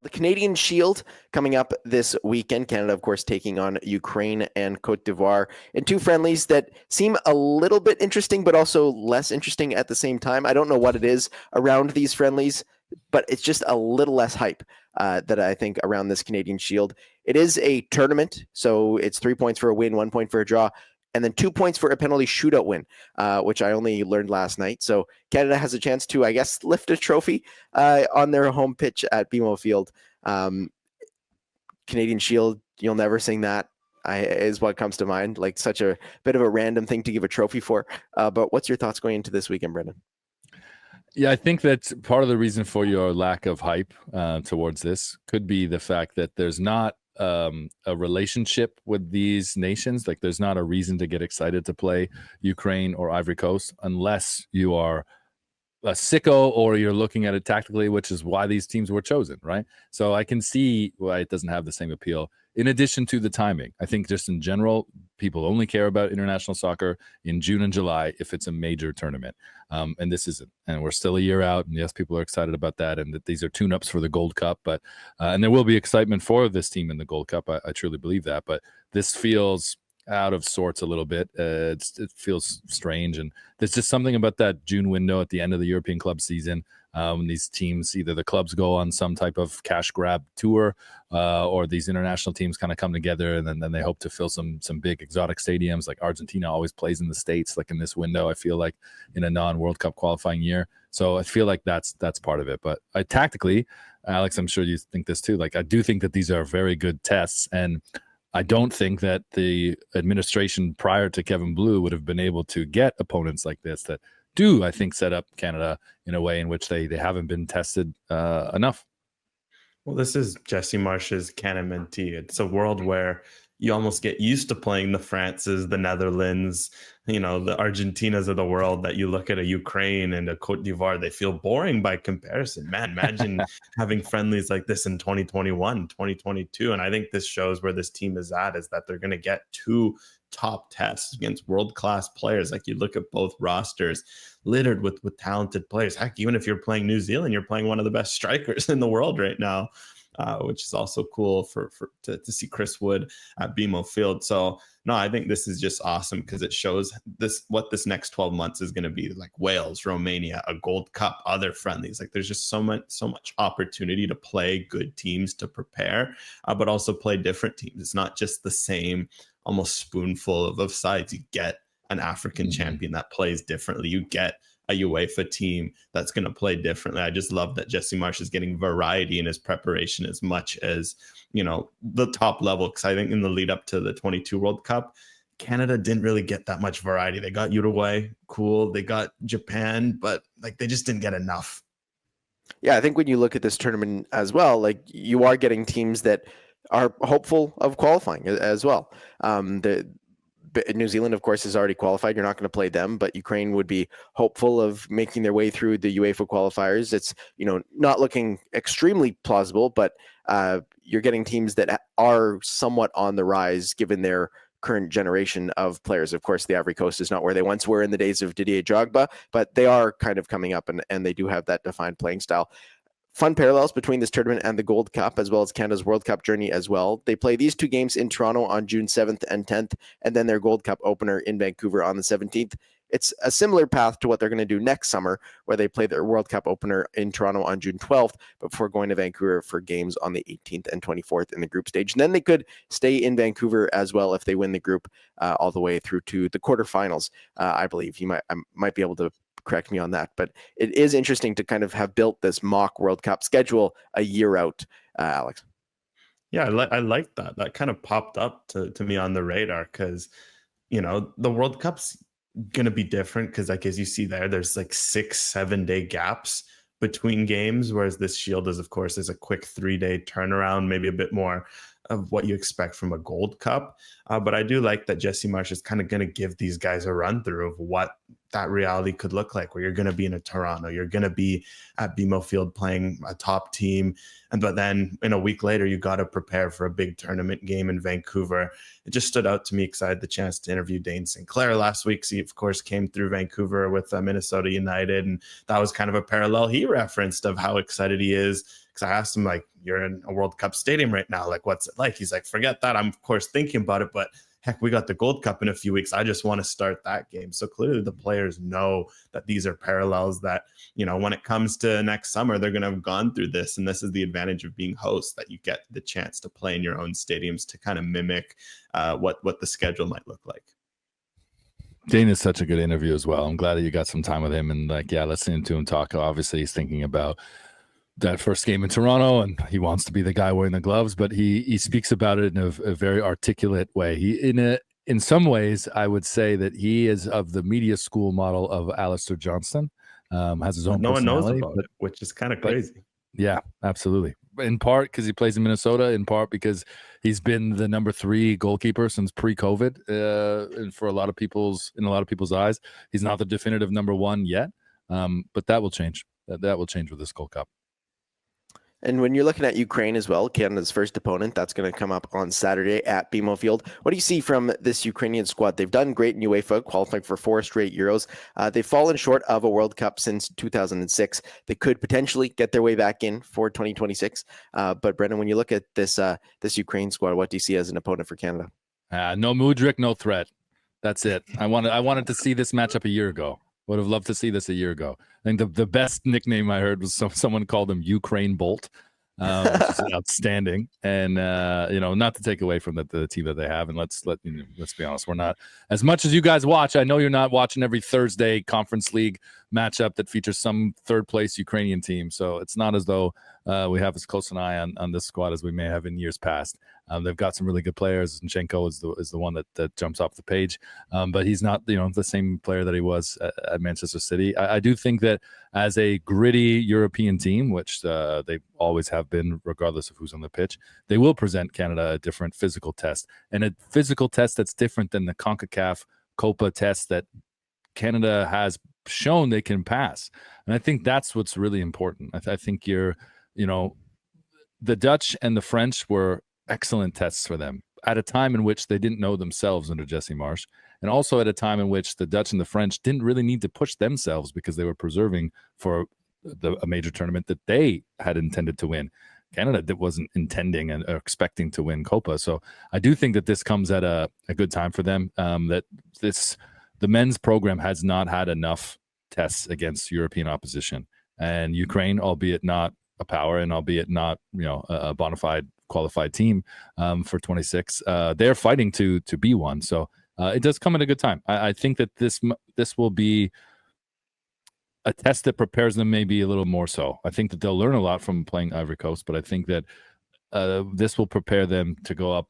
The Canadian Shield coming up this weekend. Canada, of course, taking on Ukraine and Cote d'Ivoire in two friendlies that seem a little bit interesting, but also less interesting at the same time. I don't know what it is around these friendlies, but it's just a little less hype that I think around this Canadian Shield. It is a tournament, so it's 3 points for a win, 1 point for a draw, and then 2 points for a penalty shootout win, which I only learned last night. So Canada has a chance to, I guess, lift a trophy on their home pitch at BMO Field. Canadian Shield, you'll never sing that, is what comes to mind. Like such a bit of a random thing to give a trophy for. But what's your thoughts going into this weekend, Brendan? Yeah, I think that part of the reason for your lack of hype towards this could be the fact that there's not a relationship with these nations. Like there's not a reason to get excited to play Ukraine or Ivory Coast unless you are a sicko or you're looking at it tactically, which is why these teams were chosen, right? So I can see why it doesn't have the same appeal. In addition to the timing, I think just in general, people only care about international soccer in June and July if it's a major tournament. And this isn't. And we're still a year out. And yes, people are excited about that. And that these are tune-ups for the Gold Cup. But and there will be excitement for this team in the Gold Cup. I truly believe that. But this feels out of sorts a little bit. It feels strange. And there's just something about that June window at the end of the European club season. When these teams, either the clubs go on some type of cash grab tour or these international teams kind of come together and then they hope to fill some big exotic stadiums. Like Argentina always plays in the States, like in this window, I feel like in a non-World Cup qualifying year. So I feel like that's part of it. But tactically, Alex, I'm sure you think this too. Like I do think that these are very good tests, and I don't think that the administration prior to Kevin Blue would have been able to get opponents like this that do, I think, set up Canada in a way in which they haven't been tested enough. Well, this is Jesse Marsch's CanMNT. It's a world where you almost get used to playing the Frances, the Netherlands, the Argentinas of the world, that you look at a Ukraine and a Cote d'Ivoire, they feel boring by comparison. Man, imagine having friendlies like this in 2021, 2022. And I think this shows where this team is at, is that they're going to get two top tests against world-class players. Like you look at both rosters littered with talented players. Heck, even if you're playing New Zealand, you're playing one of the best strikers in the world right now. Which is also cool to see Chris Wood at BMO Field. So no, I think this is just awesome because it shows what this next 12 months is going to be like. Wales, Romania, a Gold Cup, other friendlies. Like there's just so much opportunity to play good teams, to prepare, but also play different teams. It's not just the same almost spoonful of sides. You get an African champion that plays differently. You get a UEFA team that's going to play differently. I just love that Jesse Marsch is getting variety in his preparation as much as, the top level. Because I think in the lead up to the 22 World Cup, Canada didn't really get that much variety. They got Uruguay, cool. They got Japan, but like they just didn't get enough. Yeah, I think when you look at this tournament as well, like you are getting teams that are hopeful of qualifying as well. New Zealand, of course, is already qualified. You're not going to play them, but Ukraine would be hopeful of making their way through the UEFA qualifiers. It's, not looking extremely plausible, but you're getting teams that are somewhat on the rise given their current generation of players. Of course, the Ivory Coast is not where they once were in the days of Didier Drogba, but they are kind of coming up and they do have that defined playing style. Fun parallels between this tournament and the Gold Cup, as well as Canada's World Cup journey as well. They play these two games in Toronto on June 7th and 10th, and then their Gold Cup opener in Vancouver on the 17th. It's a similar path to what they're going to do next summer, where they play their World Cup opener in Toronto on June 12th, before going to Vancouver for games on the 18th and 24th in the group stage. And then they could stay in Vancouver as well if they win the group all the way through to the quarterfinals. I believe I might be able to correct me on that, but it is interesting to kind of have built this mock World Cup schedule a year out, Alex. Yeah, I like that. That kind of popped up to me on the radar because, the World Cup's going to be different because, like, as you see there's like 6-7 day gaps between games, whereas this Shield is, of course, is a quick 3-day turnaround, maybe a bit more of what you expect from a Gold Cup. But I do like that Jesse Marsch is kind of going to give these guys a run through of what that reality could look like, where you're going to be in a Toronto, you're going to be at BMO Field playing a top team. But then in a week later, you got to prepare for a big tournament game in Vancouver. It just stood out to me because I had the chance to interview Dane Sinclair last week. He, of course, came through Vancouver with Minnesota United. And that was kind of a parallel he referenced of how excited he is. Because I asked him, like, you're in a World Cup stadium right now. Like, what's it like? He's like, forget that. I'm, of course, thinking about it, but heck, we got the Gold Cup in a few weeks. I just want to start that game. So clearly the players know that these are parallels that, when it comes to next summer, they're going to have gone through this. And this is the advantage of being hosts, that you get the chance to play in your own stadiums to kind of mimic what the schedule might look like. Dane is such a good interview as well. I'm glad that you got some time with him, and listening to him talk. Obviously, he's thinking about that first game in Toronto, and he wants to be the guy wearing the gloves, but he speaks about it in a very articulate way. In some ways, I would say that he is of the media school model of Alistair Johnston. Has his own no one knows personality, about it, which is kind of crazy. Yeah, absolutely. In part because he plays in Minnesota, in part because he's been the number 3 goalkeeper since pre-COVID. And in a lot of people's eyes, he's not the definitive number 1 yet. But that will change. That will change with this Gold Cup. And when you're looking at Ukraine as well, Canada's first opponent, that's going to come up on Saturday at BMO Field. What do you see from this Ukrainian squad? They've done great in UEFA, qualifying for 4 straight Euros. They've fallen short of a World Cup since 2006. They could potentially get their way back in for 2026. But Brendan, when you look at this Ukraine squad, what do you see as an opponent for Canada? No Mudryk, no threat. That's it. I wanted to see this matchup a year ago. Would have loved to see this a year ago. I think the best nickname I heard was someone called him Ukraine Bolt, which is outstanding. And not to take away from the team that they have. And let's be honest, we're not, as much as you guys watch. I know you're not watching every Thursday Conference League matchup that features some third place Ukrainian team. So it's not as though we have as close an eye on this squad as we may have in years past. They've got some really good players. Zinchenko is the one that jumps off the page, but he's not the same player that he was at Manchester City. I do think that as a gritty European team, which they always have been, regardless of who's on the pitch, they will present Canada a different physical test, and a physical test that's different than the CONCACAF Copa test that Canada has shown they can pass. And I think that's what's really important. I think the Dutch and the French were excellent tests for them at a time in which they didn't know themselves under Jesse Marsch, and also at a time in which the Dutch and the French didn't really need to push themselves because they were preserving for a major tournament that they had intended to win. Canada wasn't intending and expecting to win Copa. So I do think that this comes at a good time for them, the men's program has not had enough tests against European opposition, and Ukraine, albeit not a power and albeit not a bona fide qualified team for 26, they're fighting to be one. So it does come at a good time. I think that this will be a test that prepares them maybe a little more so. I think that they'll learn a lot from playing Ivory Coast, but I think that this will prepare them to go up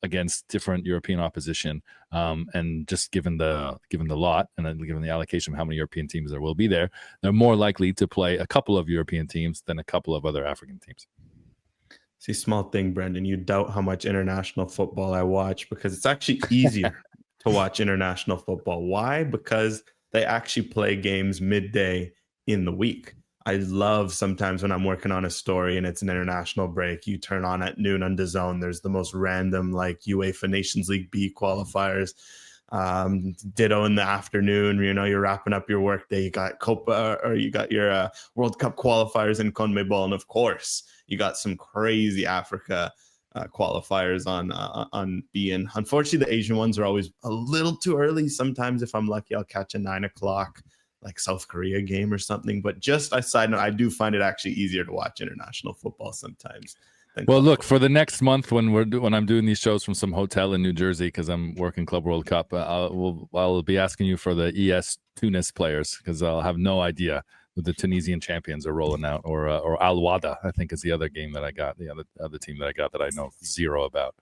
against different European opposition, and just given the lot and then given the allocation of how many European teams there will be there, they're more likely to play a couple of European teams than a couple of other African teams. See, small thing, Brendan, you doubt how much international football I watch, because it's actually easier to watch international football. Why? Because they actually play games midday in the week. I love sometimes when I'm working on a story and it's an international break, you turn on at noon on DAZN. There's the most random UEFA Nations League B qualifiers. Ditto in the afternoon, you're wrapping up your work day. You got Copa, or you got your World Cup qualifiers in CONMEBOL, and of course you got some crazy Africa qualifiers on beIN. Unfortunately, the Asian ones are always a little too early. Sometimes if I'm lucky, I'll catch a 9:00 South Korea game or something. But just a side note, I do find it actually easier to watch international football sometimes. Well, look, for the next month when I'm doing these shows from some hotel in New Jersey, because I'm working Club World Cup, I'll be asking you for the ES Tunis players, because I'll have no idea who the Tunisian champions are rolling out, or Al Wada, I think is the other game that I got, the other team that I got that I know zero about.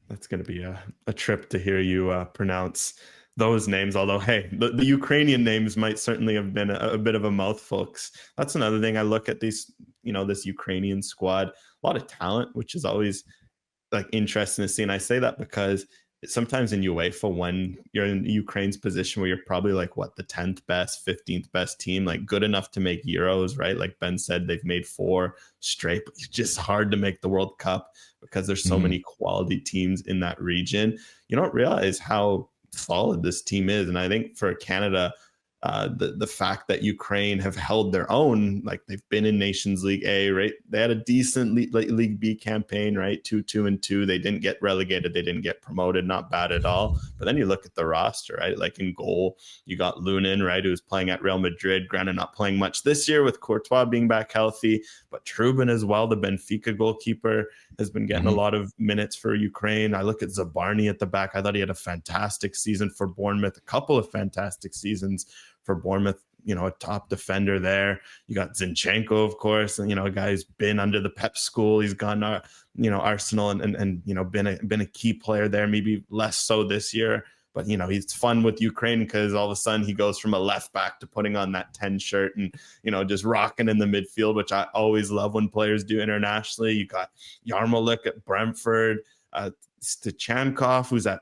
That's going to be a trip to hear you pronounce those names, although, hey, the Ukrainian names might certainly have been a bit of a mouthful. That's another thing. I look at these, this Ukrainian squad, a lot of talent, which is always interesting to see. And I say that because sometimes in UEFA, when you're in Ukraine's position where you're probably the 10th best, 15th best team, good good to make Euros, right? Like Ben said, they've made 4 straight, but it's just hard to make the World Cup because there's so many quality teams in that region. You don't realize how solid this team is. And I think for Canada, the fact that Ukraine have held their own, like they've been in Nations League A, right? They had a decent League B campaign, right? 2-2-2. They didn't get relegated. They didn't get promoted. Not bad at all. But then you look at the roster, right? Like in goal, you got Lunin, right? Who's playing at Real Madrid. Granted, not playing much this year with Courtois being back healthy, but Trubin as well, the Benfica goalkeeper, has been getting a lot of minutes for Ukraine. I look at Zabarny at the back. I thought he had a fantastic season for Bournemouth, a couple of fantastic seasons for Bournemouth, a top defender there. You got Zinchenko, of course, and, a guy who's been under the Pep school. He's gone, Arsenal and been a key player there, maybe less so this year. But, he's fun with Ukraine because all of a sudden he goes from a left back to putting on that 10 shirt and, just rocking in the midfield, which I always love when players do internationally. You got Yarmolenko at Brentford, Stochankov, who's at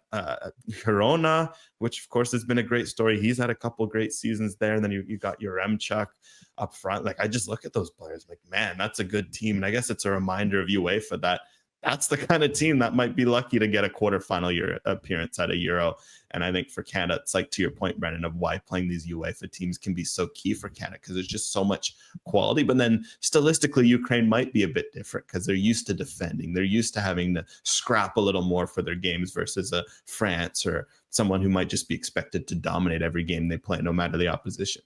Girona, which of course has been a great story. He's had a couple great seasons there. And then you got Yaremchuk up front. Like, I just look at those players like, man, that's a good team. And I guess it's a reminder of UEFA that that's the kind of team that might be lucky to get a quarterfinal appearance at a Euro. And I think for Canada, it's like, to your point, Brendan, of why playing these UEFA teams can be so key for Canada, because there's just so much quality. But then stylistically, Ukraine might be a bit different because they're used to defending. They're used to having to scrap a little more for their games versus a France or someone who might just be expected to dominate every game they play, no matter the opposition.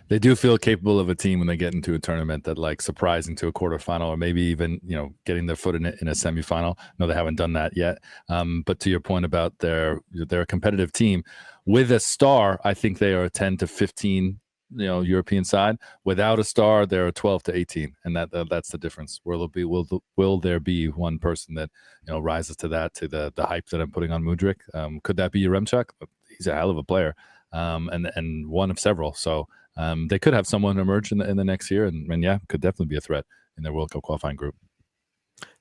They do feel capable of a team when they get into a tournament that, like, surprising to a quarterfinal or maybe even, getting their foot in a semifinal. No, they haven't done that yet. But to your point about they're a competitive team with a star, I think they are a 10 to 15, European side. Without a star, they're a 12 to 18. And that's the difference. Will there be one person that, rises to the hype that I'm putting on Mudryk? Could that be Yaremchuk? He's a hell of a player. And one of several. So they could have someone emerge in the next year, and yeah, could definitely be a threat in their World Cup qualifying group.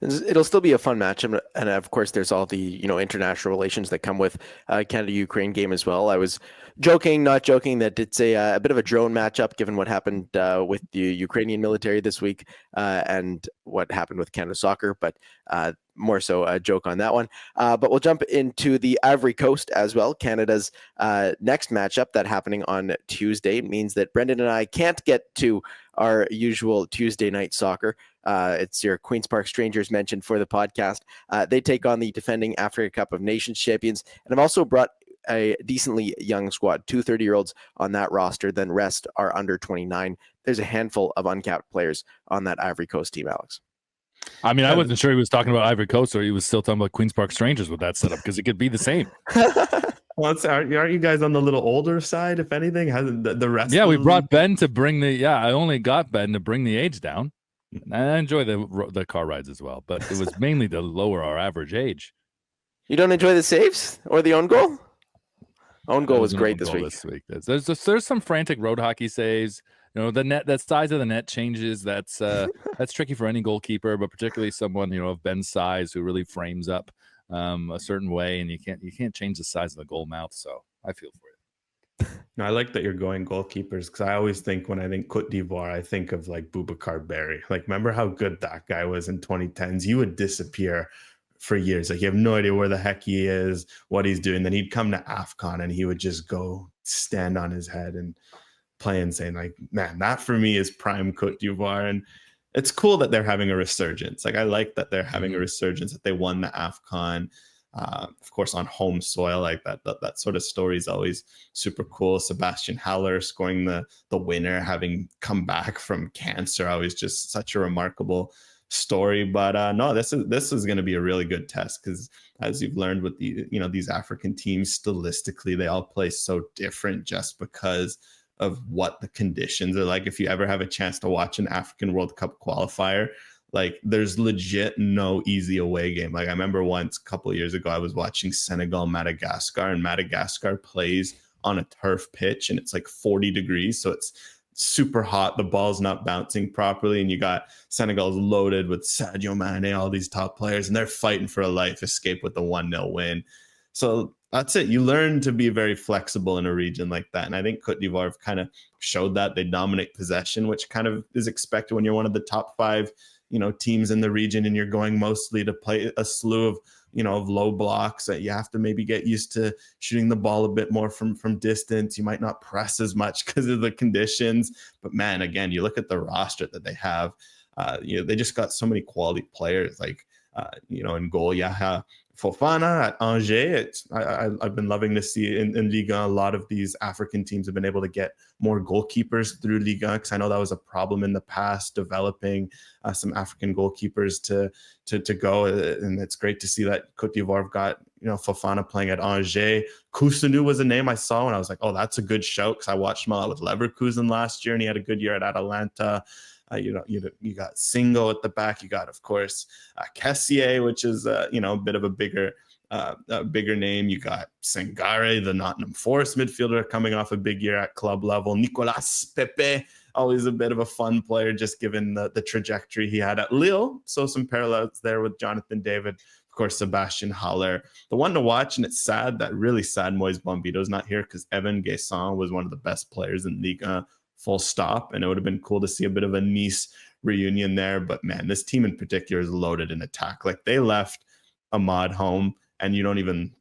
It'll still be a fun match, and of course, there's all the international relations that come with Canada-Ukraine game as well. I was not joking, that it's a bit of a drone matchup given what happened with the Ukrainian military this week and what happened with Canada Soccer, but more so a joke on that one. But we'll jump into the Ivory Coast as well. Canada's next matchup that happening on Tuesday means that Brendan and I can't get to our usual Tuesday night soccer. It's your Queen's Park Strangers mentioned for the podcast. They take on the defending Africa Cup of Nations champions. And I've also brought a decently young squad, 2 30-year-olds on that roster. Then rest are under 29. There's a handful of uncapped players on that Ivory Coast team, Alex. I mean, I wasn't sure he was talking about Ivory Coast or he was still talking about Queen's Park Strangers with that setup, because it could be the same. Well, aren't you guys on the little older side, if anything? Hasn't the rest? Yeah, we brought Ben to bring I only got Ben to bring the age down. And I enjoy the car rides as well, but it was mainly to lower our average age. You don't enjoy the saves or the own goal? Own goal was great this week. There's some frantic road hockey saves. The net, that size of the net changes. That's tricky for any goalkeeper, but particularly someone of Ben's size who really frames up a certain way, and you can't change the size of the goal mouth. So I feel for you. No, I like that you're going goalkeepers, because I always think, when I think Cote d'Ivoire, I think of like Boubacar Berry. Like, remember how good that guy was in 2010s? He would disappear for years. Like, you have no idea where the heck he is, what he's doing. Then he'd come to AFCON and he would just go stand on his head and play insane. Like, man, that for me is prime Cote d'Ivoire. And it's cool that they're having a resurgence. Like, I like that they're having a resurgence, that they won the AFCON, of course, on home soil. Like that sort of story is always super cool. Sebastian Haller scoring the winner, having come back from cancer, always just such a remarkable story. But no, this is going to be a really good test, because as you've learned with these African teams, stylistically they all play so different just because of what the conditions are like. If you ever have a chance to watch an African World Cup qualifier, like, there's legit no easy away game. Like, I remember once a couple of years ago, I was watching Senegal Madagascar, and Madagascar plays on a turf pitch, and it's like 40 degrees, so it's super hot. The ball's not bouncing properly, and you got Senegal's loaded with Sadio Mane, all these top players, and they're fighting for a life escape with the 1-0 win. So that's it. You learn to be very flexible in a region like that. And I think Cote d'Ivoire have kind of showed that. They dominate possession, which kind of is expected when you're one of the top 5, teams in the region, and you're going mostly to play a slew of of low blocks, that you have to maybe get used to shooting the ball a bit more from distance. You might not press as much because of the conditions. But man, again, you look at the roster that they have. They just got so many quality players. Like in goal, Fofana at Angers. I've been loving to see in Ligue 1, a lot of these African teams have been able to get more goalkeepers through Ligue 1, because I know that was a problem in the past, developing some African goalkeepers to go. And it's great to see that Côte d'Ivoire got Fofana playing at Angers. Kusunu was a name I saw and I was like, oh, that's a good shout, because I watched him a lot with Leverkusen last year and he had a good year at Atalanta. You got Singo at the back. You got, of course, Kessié, which is a bit of a bigger name. You got Sangare, the Nottingham Forest midfielder, coming off a big year at club level. Nicolas Pepe, always a bit of a fun player, just given the trajectory he had at Lille. So some parallels there with Jonathan David. Of course, Sebastian Haller. The one to watch, and it's sad, that really sad Moise Bombito's not here, because Evan Guessant was one of the best players in Ligue 1. Full stop. And it would have been cool to see a bit of a Nice reunion there. But man, this team in particular is loaded in attack. Like, they left Ahmad home, and you don't even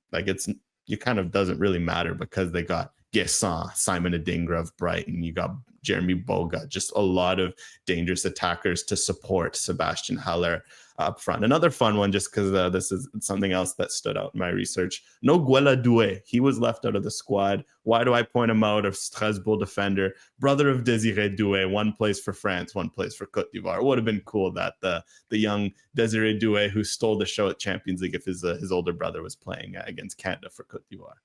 kind of doesn't really matter, because they got Guessant, Simon Adingra of Brighton. You got Jeremy Boga, just a lot of dangerous attackers to support Sebastian Haller up front. Another fun one, just because this is something else that stood out in my research. Noguela Doué, he was left out of the squad. Why do I point him out? A Strasbourg defender, brother of Désiré Doué. One plays for France, one plays for Côte d'Ivoire. It would have been cool that the young Désiré Doué, who stole the show at Champions League, if his older brother was playing against Canada for Côte d'Ivoire.